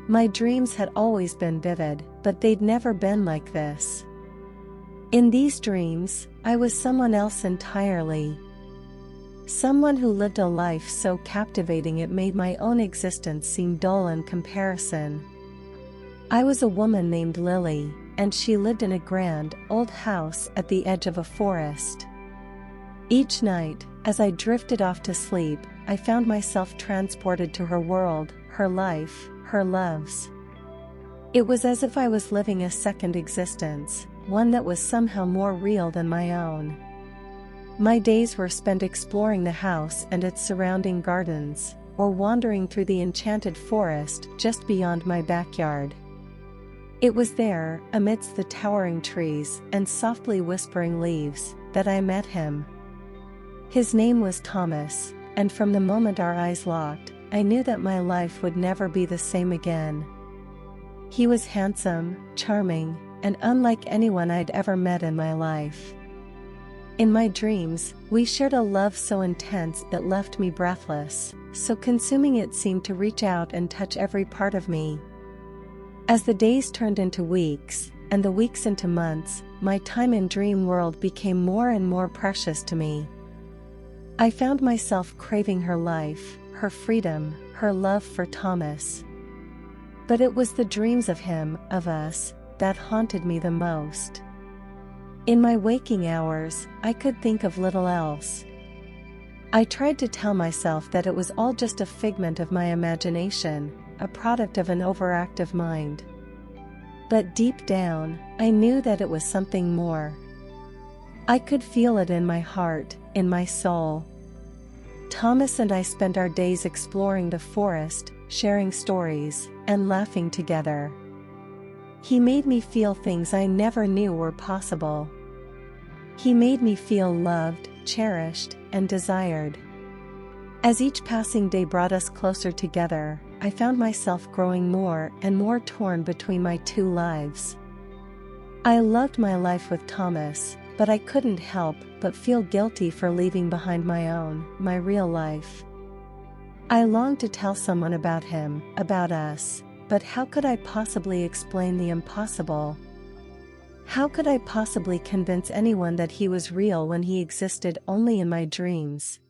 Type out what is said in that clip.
My dreams had always been vivid, but they'd never been like this. In these dreams, I was someone else entirely. Someone who lived a life so captivating it made my own existence seem dull in comparison. I was a woman named Lily, and she lived in a grand, old house at the edge of a forest. Each night, as I drifted off to sleep, I found myself transported to her world, her life, her loves. It was as if I was living a second existence, one that was somehow more real than my own. My days were spent exploring the house and its surrounding gardens, or wandering through the enchanted forest just beyond my backyard. It was there, amidst the towering trees and softly whispering leaves, that I met him. His name was Thomas, and from the moment our eyes locked, I knew that my life would never be the same again. He was handsome, charming, and unlike anyone I'd ever met in my life. In my dreams, we shared a love so intense it left me breathless, so consuming it seemed to reach out and touch every part of me. As the days turned into weeks, and the weeks into months, my time in dream world became more and more precious to me. I found myself craving her life, her freedom, her love for Thomas. But it was the dreams of him, of us, that haunted me the most. In my waking hours, I could think of little else. I tried to tell myself that it was all just a figment of my imagination, a product of an overactive mind. But deep down, I knew that it was something more. I could feel it in my heart, in my soul. Thomas and I spent our days exploring the forest, sharing stories, and laughing together. He made me feel things I never knew were possible. He made me feel loved, cherished, and desired. As each passing day brought us closer together, I found myself growing more and more torn between my two lives. I loved my life with Thomas, but I couldn't help but feel guilty for leaving behind my own, my real life. I longed to tell someone about him, about us, but how could I possibly explain the impossible? How could I possibly convince anyone that he was real when he existed only in my dreams?